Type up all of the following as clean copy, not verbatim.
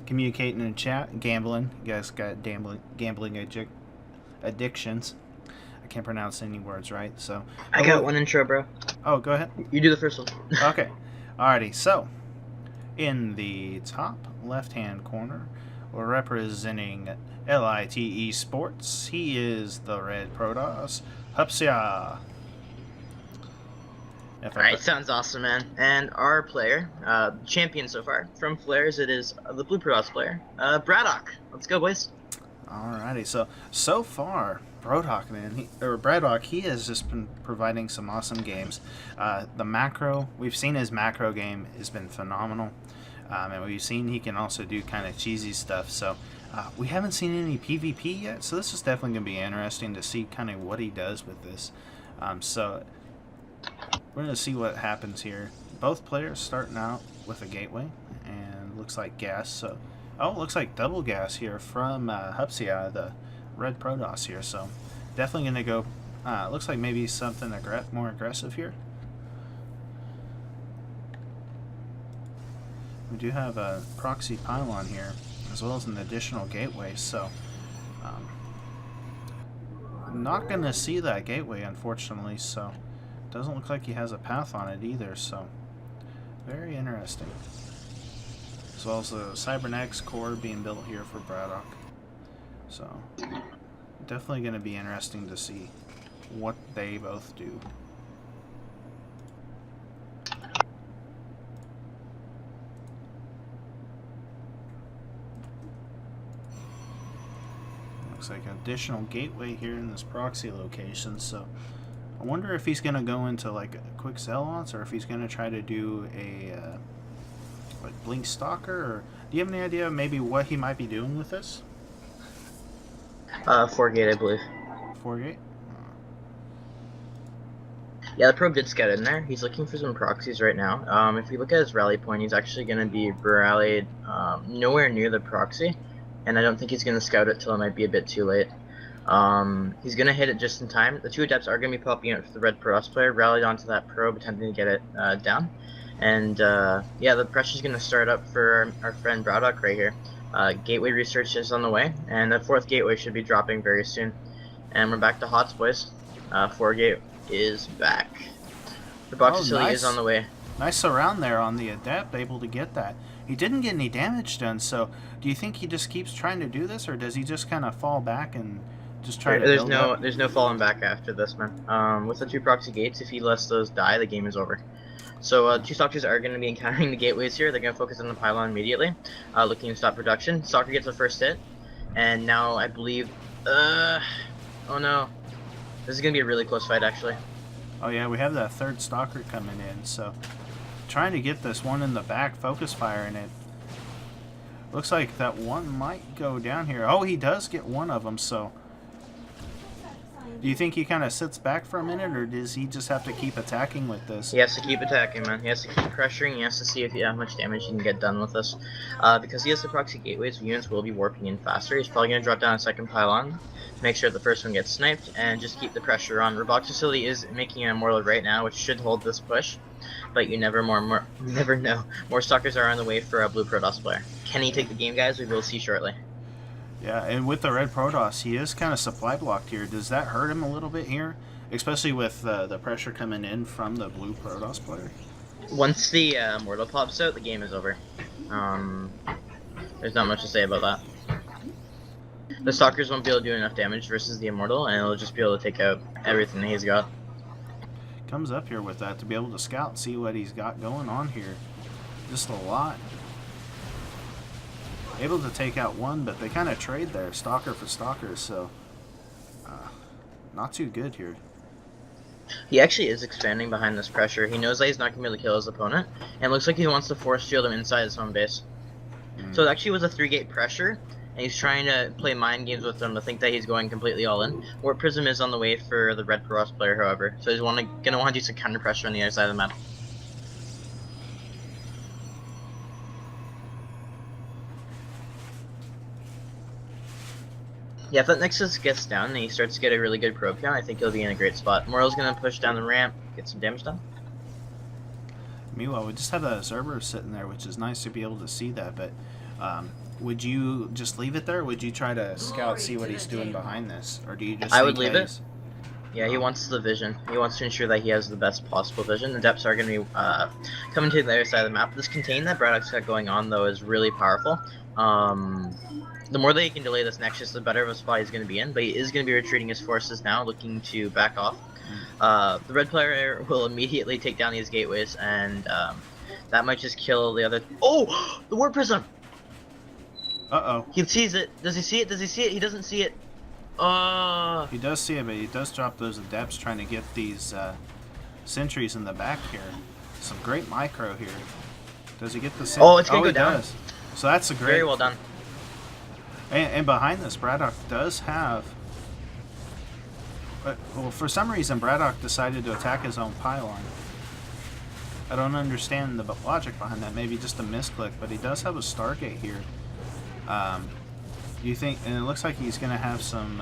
communicating in chat, gambling. You guys got gambling addictions. I can't pronounce any words right, so. I got one intro, bro. Oh, go ahead. You do the first one. Okay. Alrighty, so in the top left-hand corner, we're representing LIT ESports. He is the Red Protoss, Hupsaiya. Alright, sounds awesome, man. And our player, champion so far, from Flares, it is the Blue Protoss player, Braddock. Let's go, boys. Alrighty, so far, Braddock, he has just been providing some awesome games. The macro, we've seen his macro game has been phenomenal. And we've seen he can also do kind of cheesy stuff. So we haven't seen any PvP yet, so this is definitely going to be interesting to see kind of what he does with this. So we're going to see what happens here. Both players starting out with a gateway, and looks like gas. So, oh, it looks like double gas here from Hupsaiya, the Red Protoss here. So definitely going to go, looks like maybe something more aggressive here. We do have a proxy pylon here, as well as an additional gateway, so I'm not going to see that gateway, unfortunately, so it doesn't look like he has a path on it either, so very interesting. As well as the cybernetics core being built here for Braddock, so definitely going to be interesting to see what they both do. Looks like an additional gateway here in this proxy location, so I wonder if he's going to go into like a quick Zealots, or if he's going to try to do a like Blink Stalker, or do you have any idea maybe what he might be doing with this? 4-gate, I believe. 4-gate? Yeah, the probe did scout in there. He's looking for some proxies right now. If you look at his rally point, he's actually going to be rallied nowhere near the proxy. And I don't think he's going to scout it till it might be a bit too late. He's going to hit it just in time. The two adepts are going to be popping out for the Red Protoss player, rallied onto that probe, attempting to get it down. And yeah, the pressure's going to start up for our friend Braddock right here. Gateway research is on the way, and the 4th gateway should be dropping very soon. And we're back to HOTS, boys. 4-gate is back. The box facility is on the way. Nice surround there on the adept, able to get that. He didn't get any damage done, so do you think he just keeps trying to do this, or does he just kind of fall back and just try to build up? There's no falling back after this, man. With the 2 proxy gates, if he lets those die, the game is over. So 2 stalkers are going to be encountering the gateways here. They're going to focus on the pylon immediately, looking to stop production. Stalker gets the first hit, and now I believe, oh no, this is going to be a really close fight, actually. Oh yeah, we have that 3rd stalker coming in, so trying to get this one in the back, focus fire in it. Looks like that one might go down here. Oh, he does get one of them, so do you think he kind of sits back for a minute, or does he just have to keep attacking with this? He has to keep attacking, man. He has to keep pressuring. He has to see how much damage he can get done with this. Because he has the proxy gateways, units will be warping in faster. He's probably going to drop down a 2nd pylon to make sure the first one gets sniped, and just keep the pressure on. Box facility is making an immortal right now, which should hold this push. But you never know. More stalkers are on the way for a Blue Protoss player. Can he take the game, guys? We will see shortly. Yeah, and with the Red Protoss, he is kind of supply blocked here. Does that hurt him a little bit here? Especially with the pressure coming in from the Blue Protoss player? Once the Immortal pops out, the game is over. There's not much to say about that. The Stalkers won't be able to do enough damage versus the Immortal, and it'll just be able to take out everything that he's got. Comes up here with that to be able to scout, see what he's got going on here. Just a lot. Able to take out one, but they kind of trade there, stalker for stalker, so not too good here. He actually is expanding behind this pressure. He knows that he's not going to be able to kill his opponent, and it looks like he wants to force shield him inside his own base. So it actually was a 3-gate pressure, and he's trying to play mind games with them to think that he's going completely all in. Warp Prism is on the way for the Red Protoss player, however, so he's going to want to do some counter pressure on the other side of the map. Yeah, if that Nexus gets down and he starts to get a really good probe count, I think he'll be in a great spot. Morel's going to push down the ramp, get some damage done. Meanwhile, we just have that Zerber sitting there, which is nice to be able to see that, but Would you just leave it there? Or would you try to scout, see what he's doing behind this, or do you just? I think would leave that it. Yeah, he wants the vision. He wants to ensure that he has the best possible vision. The depths are going to be coming to the other side of the map. This contain that Braddock's got going on, though, is really powerful. The more that he can delay this Nexus, the better of a spot he's going to be in. But he is going to be retreating his forces now, looking to back off. The red player will immediately take down these gateways, and that might just kill the other. Oh, the warp prism! Uh-oh. He sees it. Does he see it? Does he see it? He doesn't see it. He does see it, but he does drop those adepts trying to get these sentries in the back here. Some great micro here. Does he get the Oh, it's going to go down. Does. So that's a great... Very well done. And behind this, Braddock does have... well, for some reason, Braddock decided to attack his own pylon. I don't understand the logic behind that. Maybe just a misclick, but he does have a Stargate here. You think, and it looks like he's going to have some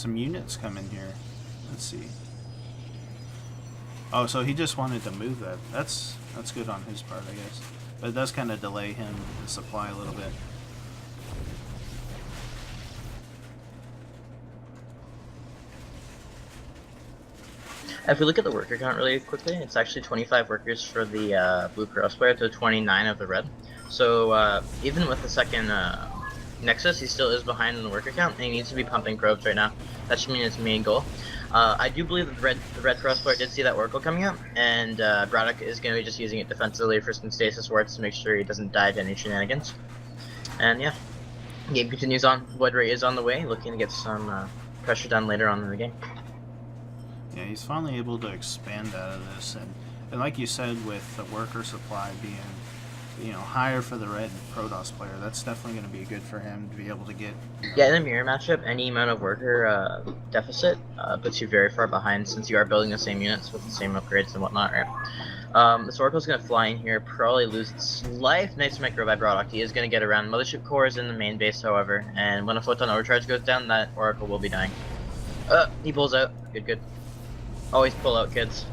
units come in here. Let's see. Oh, so he just wanted to move that. That's good on his part, I guess. But it does kind of delay him the supply a little bit. If we look at the worker count really quickly, it's actually 25 workers for the blue cross player to 29 of the red. So even with the second Nexus, he still is behind in the worker count, and he needs to be pumping probes right now. That should mean his main goal. I do believe that the red cross player did see that Oracle coming up, and Braddock is going to be just using it defensively for some stasis wards to make sure he doesn't die to any shenanigans. And yeah, game continues on. Void Ray is on the way, looking to get some pressure done later on in the game. Yeah, he's finally able to expand out of this, and like you said, with the worker supply being, higher for the red Protoss player, that's definitely going to be good for him to be able to get. Yeah, in a mirror matchup, any amount of worker deficit puts you very far behind, since you are building the same units with the same upgrades and whatnot, right? This Oracle's going to fly in here, probably lose its life. Nice micro by Braddock. He is going to get around. Mothership core is in the main base, however, and when a photon overcharge goes down, that Oracle will be dying. He pulls out. Good. Always pull out, kids.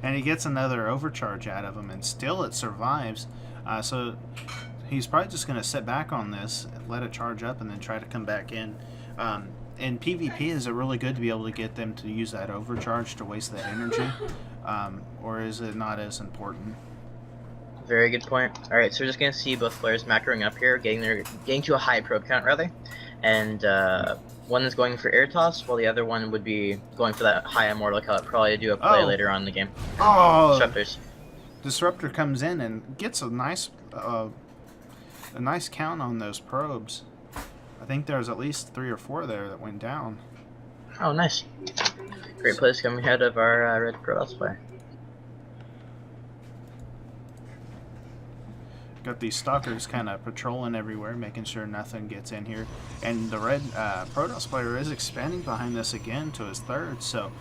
And he gets another overcharge out of him, and still it survives. So he's probably just going to sit back on this, let it charge up, and then try to come back in. In PvP, is it really good to be able to get them to use that overcharge to waste that energy? Or is it not as important? Very good point. Alright, so we're just going to see both players macroing up here, getting to a high probe count, rather. And one is going for air toss, while the other one would be going for that high immortal cut, probably do a play later on in the game. Oh! Disruptors. Disruptor comes in and gets a nice count on those probes. I think there's at least 3 or 4 there that went down. Oh, nice. Great plays coming ahead of our red Protoss player. Got these stalkers kind of patrolling everywhere, making sure nothing gets in here. And the red Protoss player is expanding behind this again to his third, so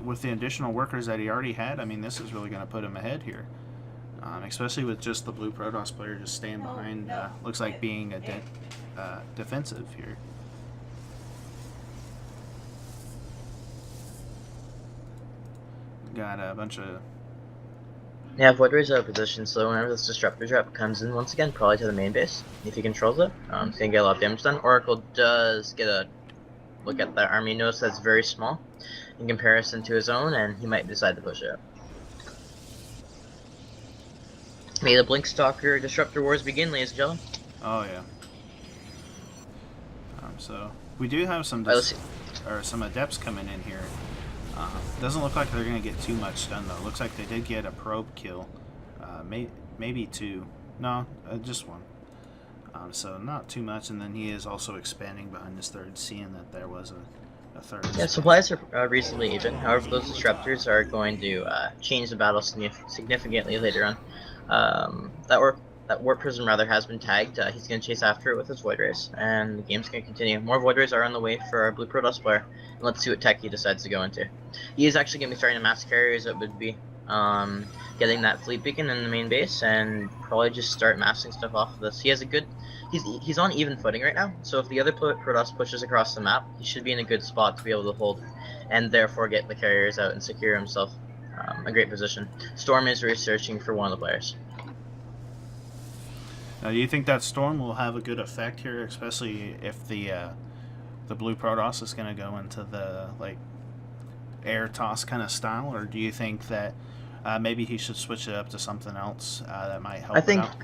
with the additional workers that he already had, I mean, this is really going to put him ahead here. Especially with just the blue Protoss player just staying behind, looks like being a defensive here. Got a bunch of... Yeah, Void Ray's out of position, so whenever this Disruptor drop comes in once again, probably to the main base, if he controls it, it's going to get a lot of damage done. Oracle does get a look at that army, notice that's very small in comparison to his own, and he might decide to push it up. May the Blink Stalker Disruptor Wars begin, ladies and gentlemen. Oh, yeah. So, we do have some some adepts coming in here. Doesn't look like they're going to get too much done, though. Looks like they did get a probe kill. Maybe 2. No, just 1. So not too much, and then he is also expanding behind his third, seeing that there was a third. Yeah, supplies are reasonably even. However, those disruptors are going to change the battle significantly later on. That warp prism rather has been tagged. He's going to chase after it with his Void Rays, and the game's going to continue. More Void Rays are on the way for our blue Protoss player. And let's see what tech he decides to go into. He is actually going to be starting to mass carriers. It would be getting that fleet beacon in the main base, and probably just start massing stuff off of this. He has a good... He's on even footing right now, so if the other Protoss pushes across the map, he should be in a good spot to be able to hold, and therefore get the carriers out and secure himself a great position. Storm is researching for one of the players. Now, do you think that Storm will have a good effect here, especially if the blue Protoss is going to go into the like air toss kind of style, or do you think that maybe he should switch it up to something else that might help it out?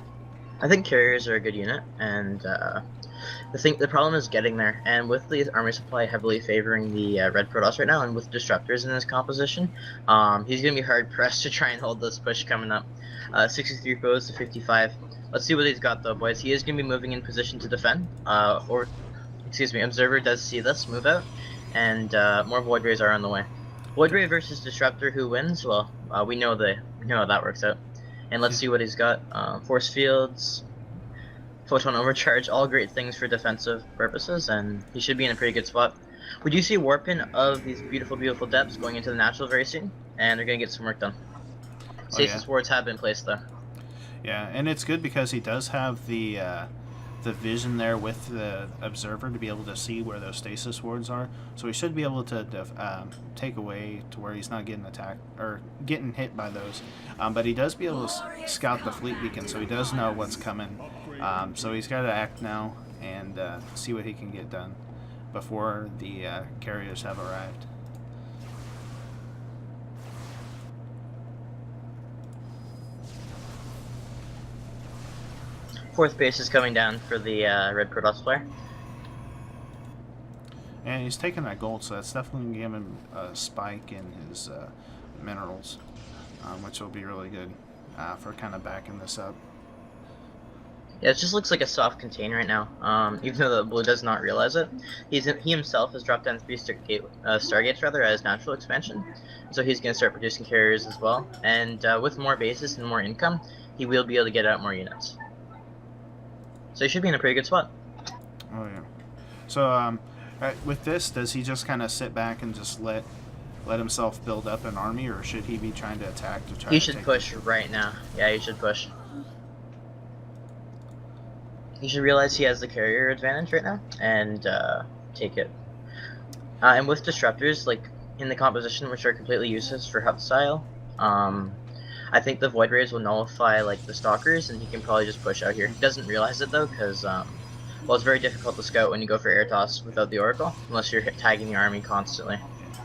I think carriers are a good unit, and the problem is getting there. And with the army supply heavily favoring the red Protoss right now, and with disruptors in his composition, he's gonna be hard pressed to try and hold this push coming up. 63 foes to 55. Let's see what he's got though, boys. He is gonna be moving in position to defend. Observer does see this move out, and more Void Rays are on the way. Void Ray versus Disruptor, who wins? Well, we know how that works out. And let's see what he's got. Force fields, photon overcharge, all great things for defensive purposes, and he should be in a pretty good spot. We do see warping of these beautiful, beautiful depths going into the natural very soon, and they're going to get some work done. Stasis wards have been placed though. Yeah, and it's good because he does have the vision there with the observer to be able to see where those stasis wards are, so he should be able to take away to where he's not getting attacked or getting hit by those, but he does be able to scout the fleet beacon, so he does know what's coming, so he's got to act now and see what he can get done before the carriers have arrived. Fourth base is coming down for the red Protoss player. And he's taking that gold, so that's definitely giving him a spike in his minerals, which will be really good for kind of backing this up. Yeah, it just looks like a soft contain right now, even though the blue does not realize it. He himself has dropped down 3 Stargates rather as natural expansion, so he's going to start producing carriers as well. And with more bases and more income, he will be able to get out more units. So he should be in a pretty good spot. Oh yeah. So with this, does he just kind of sit back and just let himself build up an army, or should he be trying to attack to try? He should push right now. Yeah, he should push. He should realize he has the carrier advantage right now and take it. And with disruptors, like in the composition, which are completely useless for Hupsaiya, I think the Void Rays will nullify like the Stalkers, and he can probably just push out here. He doesn't realize it though, because well, it's very difficult to scout when you go for air toss without the Oracle, unless you're tagging the army constantly.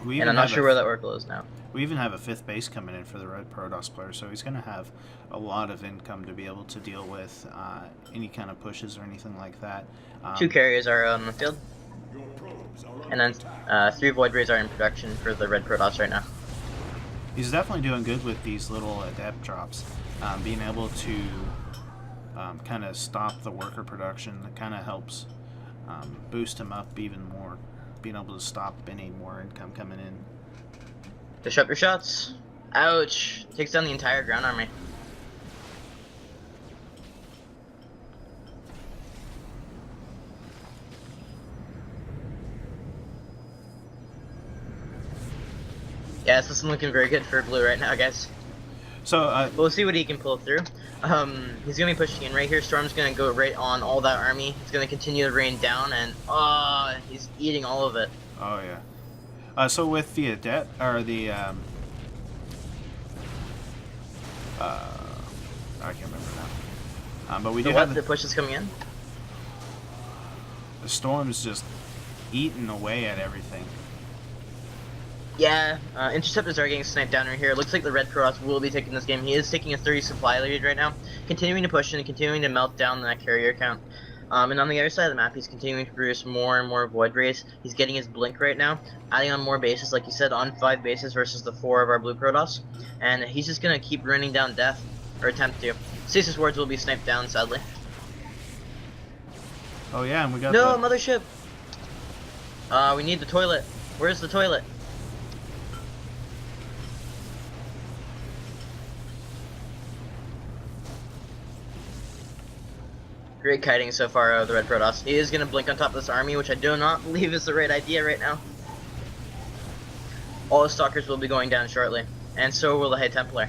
And I'm not sure where that Oracle is now. We even have a 5th base coming in for the red Protoss player, so he's going to have a lot of income to be able to deal with any kind of pushes or anything like that. 2 carriers are on the field, and then 3 Void Rays are in production for the red Protoss right now. He's definitely doing good with these little adept drops, being able to kind of stop the worker production. That kind of helps boost him up even more, being able to stop any more income coming in. Disruptor shots. Ouch. Takes down the entire ground army. Yeah, this isn't looking very good for blue right now, guys. So we'll see what he can pull through. He's gonna be pushing in right here. Storm's gonna go right on all that army. He's gonna continue to rain down, and he's eating all of it. Oh yeah. So with the adept or the I can't remember now. But we do have the push is coming in. The Storm's just eating away at everything. Yeah, interceptors are getting sniped down right here. It looks like the red Protoss will be taking this game. He is taking a 30 supply lead right now, continuing to push and continuing to melt down that carrier count. And on the other side of the map, he's continuing to produce more and more Void Rays. He's getting his Blink right now, adding on more bases, like you said, on 5 bases versus the 4 of our blue Protoss. And he's just going to keep running down death, or attempt to. Stasis wards will be sniped down, sadly. Oh yeah, and we got no, mothership! We need the toilet. Where's the toilet? Great kiting so far out of the red Protoss. He is going to blink on top of this army, which I do not believe is the right idea right now. All the Stalkers will be going down shortly, and so will the High Templar.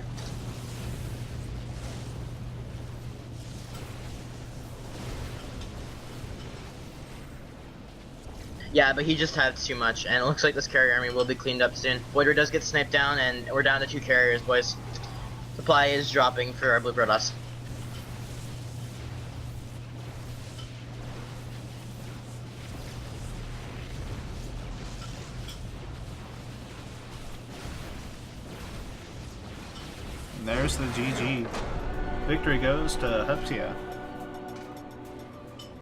Yeah, but he just had too much, and it looks like this carrier army will be cleaned up soon. Voider does get sniped down, and we're down to 2 carriers, boys. Supply is dropping for our blue Protoss. And there's the GG. Victory goes to Hupsaiya.